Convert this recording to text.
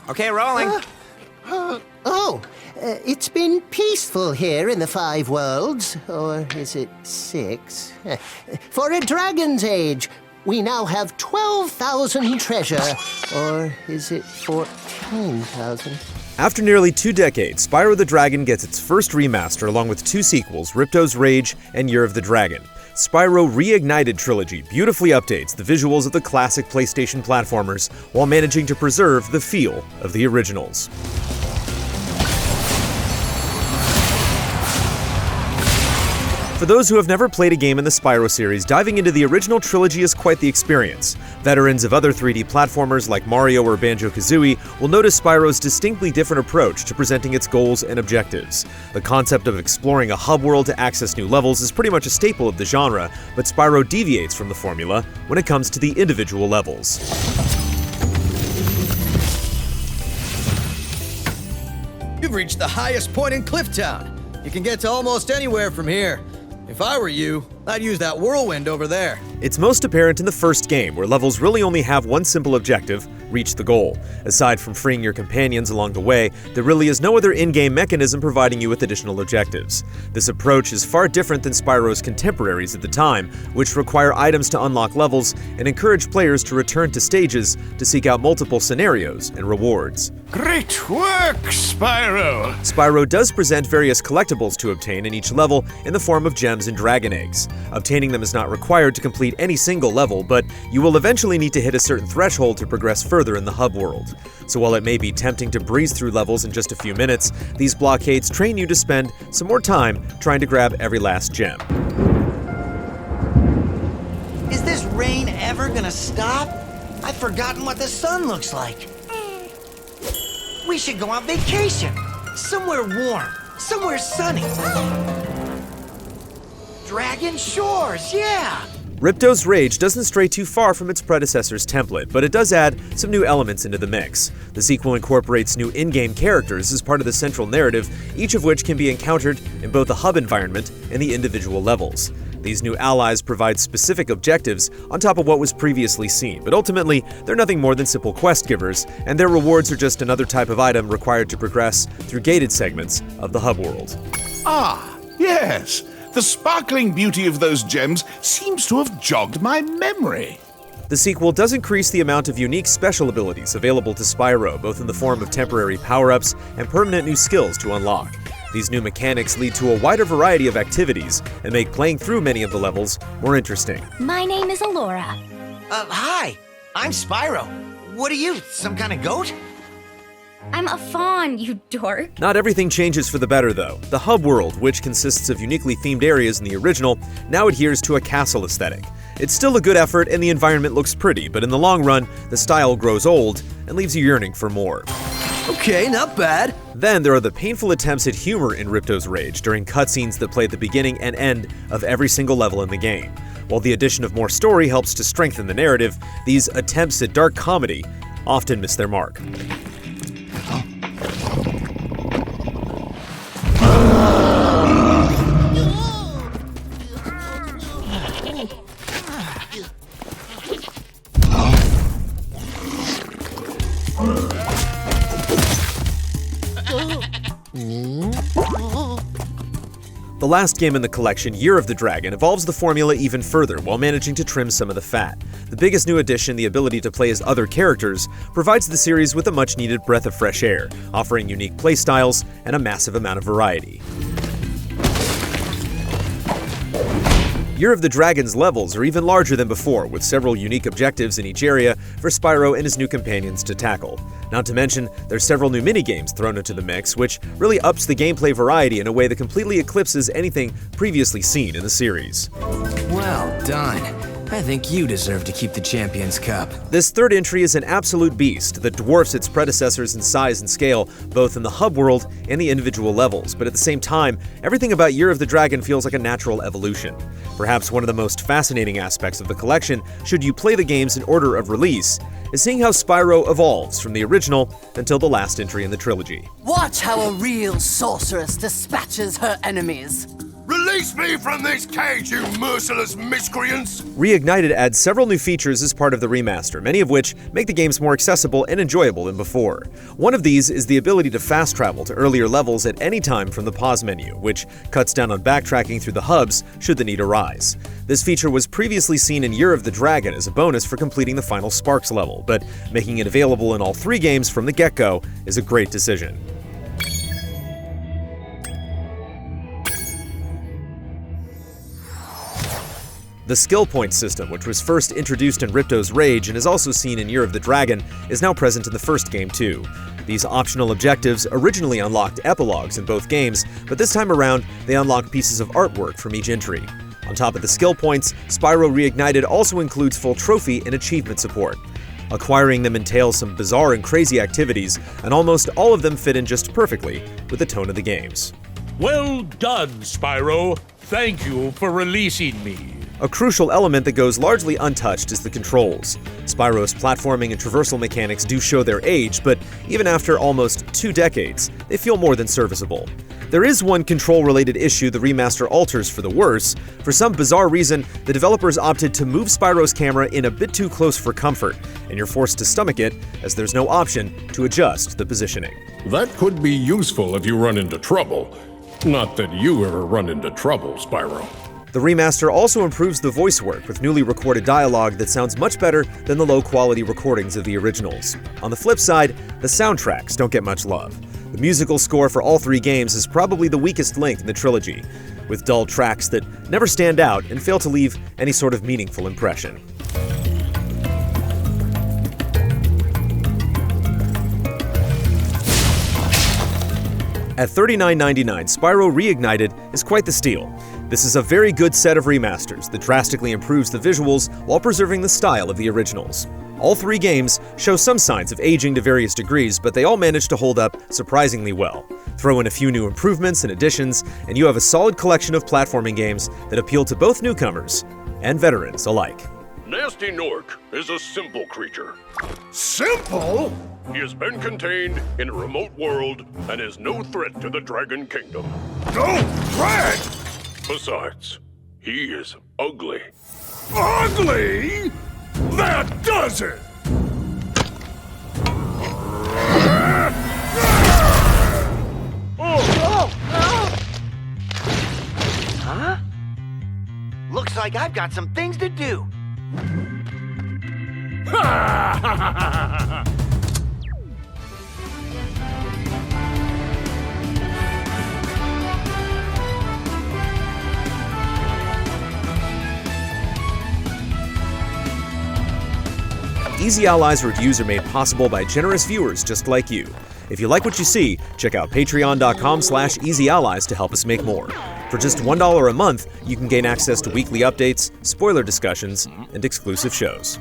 Okay, rolling. It's been peaceful here in the 5 worlds, or is it 6? For a dragon's age, we now have 12,000 treasure, or is it 14,000? After nearly 2 decades, Spyro the Dragon gets its first remaster along with 2 sequels, Ripto's Rage and Year of the Dragon. Spyro Reignited Trilogy beautifully updates the visuals of the classic PlayStation platformers while managing to preserve the feel of the originals. For those who have never played a game in the Spyro series, diving into the original trilogy is quite the experience. Veterans of other 3D platformers like Mario or Banjo-Kazooie will notice Spyro's distinctly different approach to presenting its goals and objectives. The concept of exploring a hub world to access new levels is pretty much a staple of the genre, but Spyro deviates from the formula when it comes to the individual levels. You've reached the highest point in Clifftown. You can get to almost anywhere from here. If I were you, I'd use that whirlwind over there. It's most apparent in the first game, where levels really only have one simple objective: reach the goal. Aside from freeing your companions along the way, there really is no other in-game mechanism providing you with additional objectives. This approach is far different than Spyro's contemporaries at the time, which require items to unlock levels and encourage players to return to stages to seek out multiple scenarios and rewards. Great work, Spyro! Spyro does present various collectibles to obtain in each level in the form of gems and dragon eggs. Obtaining them is not required to complete any single level, but you will eventually need to hit a certain threshold to progress further in the hub world. So while it may be tempting to breeze through levels in just a few minutes, these blockades train you to spend some more time trying to grab every last gem. Is this rain ever gonna stop? I've forgotten what the sun looks like. We should go on vacation. Somewhere warm, somewhere sunny. Dragon Shores, yeah! Ripto's Rage doesn't stray too far from its predecessor's template, but it does add some new elements into the mix. The sequel incorporates new in-game characters as part of the central narrative, each of which can be encountered in both the hub environment and the individual levels. These new allies provide specific objectives on top of what was previously seen, but ultimately, they're nothing more than simple quest givers, and their rewards are just another type of item required to progress through gated segments of the hub world. Ah, yes. The sparkling beauty of those gems seems to have jogged my memory. The sequel does increase the amount of unique special abilities available to Spyro, both in the form of temporary power-ups and permanent new skills to unlock. These new mechanics lead to a wider variety of activities and make playing through many of the levels more interesting. My name is Alora. Hi, I'm Spyro. What are you, some kind of goat? I'm a fawn, you dork. Not everything changes for the better, though. The hub world, which consists of uniquely themed areas in the original, now adheres to a castle aesthetic. It's still a good effort and the environment looks pretty, but in the long run, the style grows old and leaves you yearning for more. Okay, not bad. Then there are the painful attempts at humor in Ripto's Rage during cutscenes that play at the beginning and end of every single level in the game. While the addition of more story helps to strengthen the narrative, these attempts at dark comedy often miss their mark. The last game in the collection, Year of the Dragon, evolves the formula even further while managing to trim some of the fat. The biggest new addition, the ability to play as other characters, provides the series with a much-needed breath of fresh air, offering unique playstyles and a massive amount of variety. Year of the Dragon's levels are even larger than before, with several unique objectives in each area for Spyro and his new companions to tackle. Not to mention, there's several new minigames thrown into the mix, which really ups the gameplay variety in a way that completely eclipses anything previously seen in the series. Well done. I think you deserve to keep the Champions Cup. This third entry is an absolute beast that dwarfs its predecessors in size and scale, both in the hub world and the individual levels, but at the same time, everything about Year of the Dragon feels like a natural evolution. Perhaps one of the most fascinating aspects of the collection, should you play the games in order of release, is seeing how Spyro evolves from the original until the last entry in the trilogy. Watch how a real sorceress dispatches her enemies. Release me from this cage, you merciless miscreants! Reignited adds several new features as part of the remaster, many of which make the games more accessible and enjoyable than before. One of these is the ability to fast travel to earlier levels at any time from the pause menu, which cuts down on backtracking through the hubs should the need arise. This feature was previously seen in Year of the Dragon as a bonus for completing the final Sparks level, but making it available in all 3 games from the get-go is a great decision. The skill point system, which was first introduced in Ripto's Rage and is also seen in Year of the Dragon, is now present in the first game too. These optional objectives originally unlocked epilogues in both games, but this time around they unlock pieces of artwork from each entry. On top of the skill points, Spyro Reignited also includes full trophy and achievement support. Acquiring them entails some bizarre and crazy activities, and almost all of them fit in just perfectly with the tone of the games. Well done, Spyro. Thank you for releasing me. A crucial element that goes largely untouched is the controls. Spyro's platforming and traversal mechanics do show their age, but even after almost 2 decades, they feel more than serviceable. There is one control-related issue the remaster alters for the worse. For some bizarre reason, the developers opted to move Spyro's camera in a bit too close for comfort, and you're forced to stomach it as there's no option to adjust the positioning. That could be useful if you run into trouble. Not that you ever run into trouble, Spyro. The remaster also improves the voice work with newly recorded dialogue that sounds much better than the low-quality recordings of the originals. On the flip side, the soundtracks don't get much love. The musical score for all 3 games is probably the weakest link in the trilogy, with dull tracks that never stand out and fail to leave any sort of meaningful impression. At $39.99, Spyro Reignited is quite the steal. This is a very good set of remasters that drastically improves the visuals while preserving the style of the originals. All 3 games show some signs of aging to various degrees, but they all manage to hold up surprisingly well. Throw in a few new improvements and additions, and you have a solid collection of platforming games that appeal to both newcomers and veterans alike. Nasty Nork is a simple creature. Simple? He has been contained in a remote world and is no threat to the Dragon Kingdom. No threat? Besides, he is ugly. Ugly? That does it! Huh? Looks like I've got some things to do. Easy Allies reviews are made possible by generous viewers just like you. If you like what you see, check out patreon.com/easyallies to help us make more. For just $1 a month, you can gain access to weekly updates, spoiler discussions, and exclusive shows.